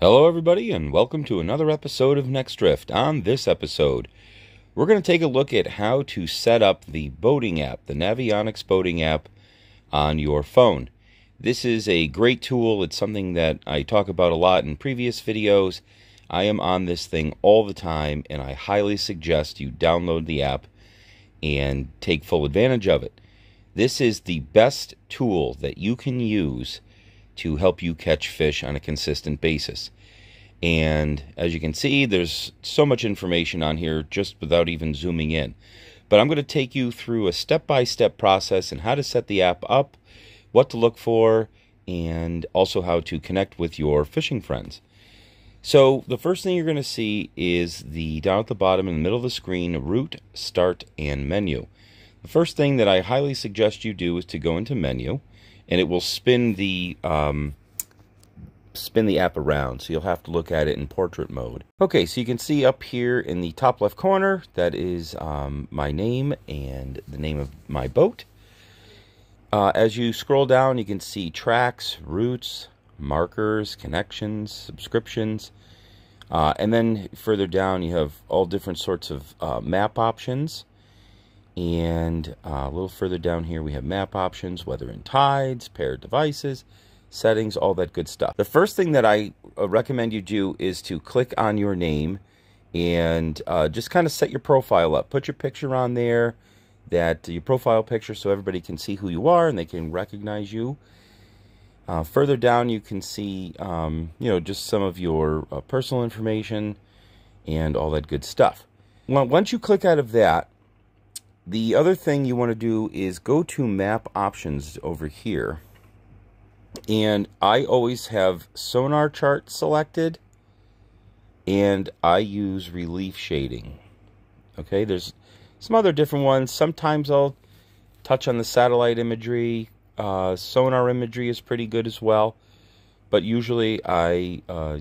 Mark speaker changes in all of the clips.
Speaker 1: Hello everybody and welcome to another episode of Next Drift. On this episode, we're going to take a look at how to set up the boating app, the Navionics boating app on your phone. This is a great tool. It's something that I talk about a lot in previous videos. I am on this thing all the time and I highly suggest you download the app and take full advantage of it. This is the best tool that you can use to help you catch fish on a consistent basis. And as you can see, there's so much information on here just without even zooming in. But I'm going to take you through a step-by-step process and how to set the app up, what to look for, and also how to connect with your fishing friends. So the first thing you're going to see is down at the bottom in the middle of the screen, route, start, and menu. The first thing that I highly suggest you do is to go into menu, and it will spin the app around, so you'll have to look at it in portrait mode. Okay, so you can see up here in the top left corner, that is my name and the name of my boat. As you scroll down, you can see tracks, routes, markers, connections, subscriptions, and then further down you have all different sorts of map options. And a little further down here we have map options, weather and tides, paired devices, settings, all that good stuff. The first thing that I recommend you do is to click on your name and just kind of set your profile up. Put your picture on there, your profile picture, so everybody can see who you are and they can recognize you. Further down you can see just some of your personal information and all that good stuff. Once you click out of that, the other thing you want to do is go to map options over here. And I always have sonar chart selected, and I use relief shading. Okay, there's some other different ones. Sometimes I'll touch on the satellite imagery. Sonar imagery is pretty good as well, but usually I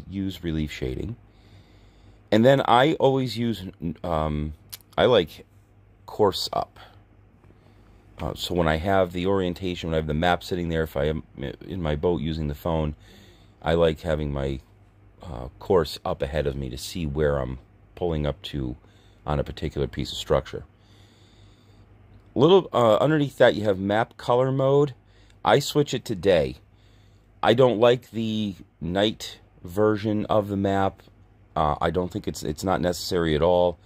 Speaker 1: use relief shading. And then I always use, I like course up. So when I have the orientation, when I have the map sitting there, if I am in my boat using the phone, I like having my course up ahead of me to see where I'm pulling up to on a particular piece of structure. A little underneath that you have map color mode. I switch it to day. I don't like the night version of the map. I don't think it's not necessary at all.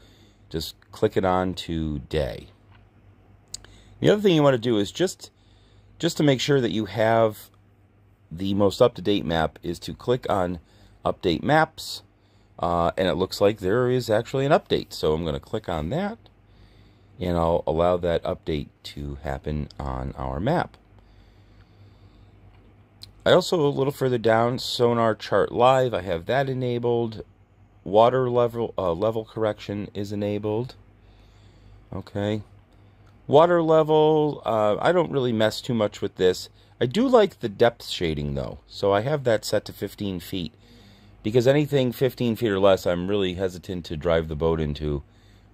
Speaker 1: Just click it on to day. The other thing you want to do is just to make sure that you have the most up-to-date map is to click on update maps, and it looks like there is actually an update. So I'm going to click on that and I'll allow that update to happen on our map. I also, a little further down, sonar chart live, I have that enabled. Water level correction is enabled. Okay. Water level, I don't really mess too much with this. I do like the depth shading though, so I have that set to 15 feet. Because anything 15 feet or less, I'm really hesitant to drive the boat into,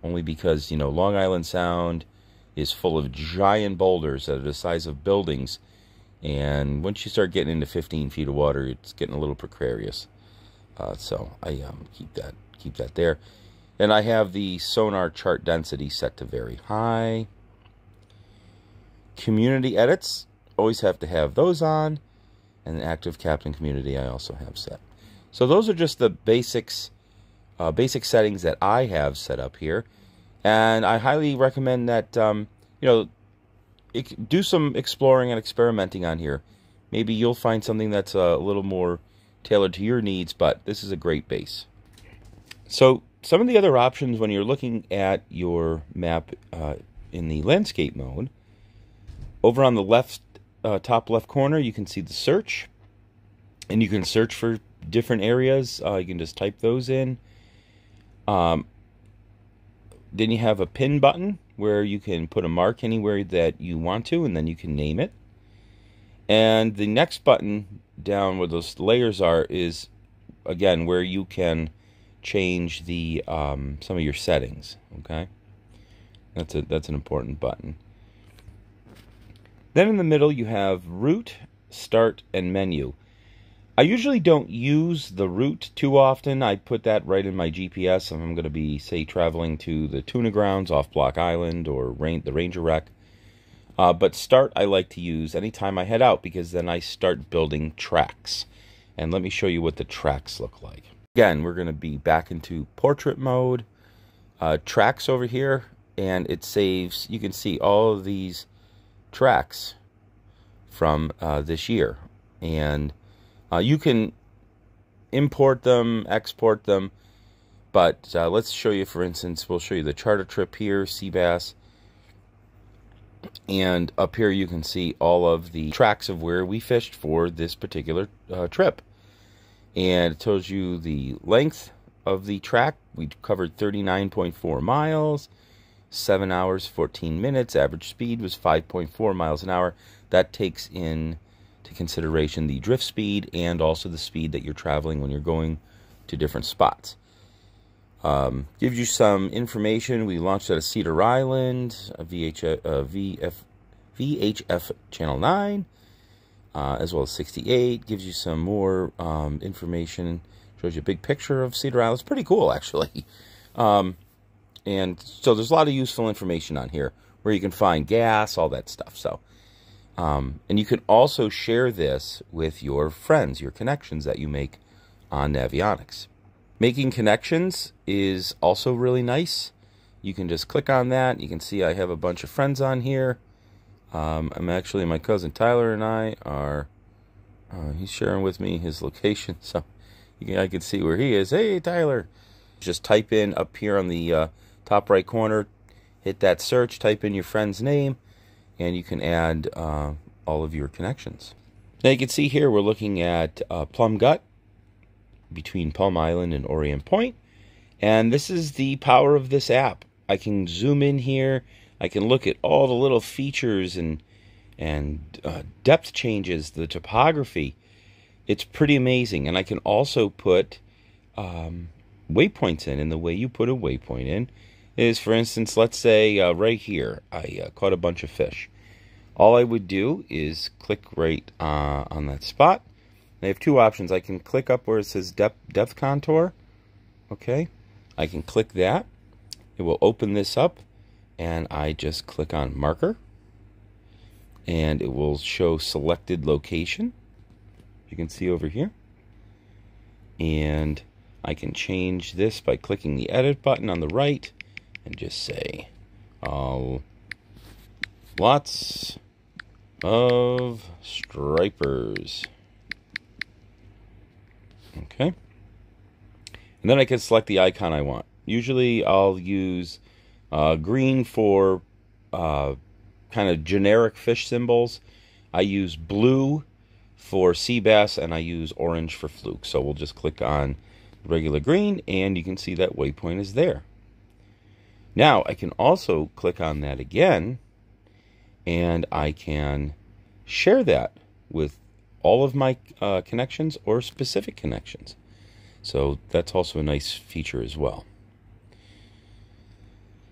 Speaker 1: only because, Long Island Sound is full of giant boulders that are the size of buildings. And once you start getting into 15 feet of water, it's getting a little precarious. So I keep that there. And I have the sonar chart density set to very high. Community edits, always have to have those on. And the active captain community I also have set. So those are just the basic settings that I have set up here. And I highly recommend that, do some exploring and experimenting on here. Maybe you'll find something that's a little more tailored to your needs, but this is a great base. So some of the other options when you're looking at your map in the landscape mode, over on the left top left corner you can see the search, and you can search for different areas. You can just type those in. Then you have a pin button where you can put a mark anywhere that you want to, and then you can name it. And the next button down where those layers are is, again, where you can change the some of your settings. Okay, that's an important button. Then in the middle you have route, start, and menu. I usually don't use the route too often. I put that right in my GPS if I'm going to be, say, traveling to the tuna grounds off Block Island or the Ranger Wreck. But start I like to use anytime I head out, because then I start building tracks. And let me show you what the tracks look like. Again, we're going to be back into portrait mode. Tracks over here, and it saves, you can see all of these tracks from this year. And you can import them, export them, but let's show you, for instance, we'll show you the charter trip here, sea bass. And up here you can see all of the tracks of where we fished for this particular trip. And it tells you the length of the track. We covered 39.4 miles, 7 hours, 14 minutes. Average speed was 5.4 miles an hour. That takes into consideration the drift speed and also the speed that you're traveling when you're going to different spots. Gives you some information. We launched out of Cedar Island, VHF Channel 9, as well as 68. Gives you some more information. Shows you a big picture of Cedar Island. It's pretty cool, actually. And so there's a lot of useful information on here where you can find gas, all that stuff. So, and you can also share this with your friends, your connections that you make on Navionics. Making connections is also really nice. You can just click on that. You can see I have a bunch of friends on here. I'm actually, my cousin Tyler and I are, he's sharing with me his location, so I can see where he is. Hey, Tyler. Just type in up here on the top right corner, hit that search, type in your friend's name, and you can add all of your connections. Now you can see here we're looking at Plum Gut between Palm Island and Orient Point. And this is the power of this app. I can zoom in here. I can look at all the little features and depth changes, the topography. It's pretty amazing. And I can also put waypoints in. And the way you put a waypoint in is, for instance, let's say right here, I caught a bunch of fish. All I would do is click right on that spot. I have two options. I can click up where it says depth contour. Okay. I can click that. It will open this up. And I just click on marker. And it will show selected location. You can see over here. And I can change this by clicking the edit button on the right. And just say, lots of stripers. Okay. And then I can select the icon I want. Usually I'll use green for kind of generic fish symbols. I use blue for sea bass, and I use orange for fluke. So we'll just click on regular green, and you can see that waypoint is there. Now I can also click on that again, and I can share that with all of my connections or specific connections. So that's also a nice feature as well.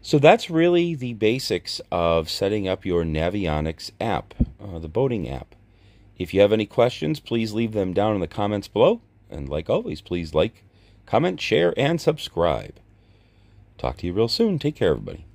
Speaker 1: So that's really the basics of setting up your Navionics app, the boating app. If you have any questions, please leave them down in the comments below. And like always, please like, comment, share, and subscribe. Talk to you real soon. Take care, everybody.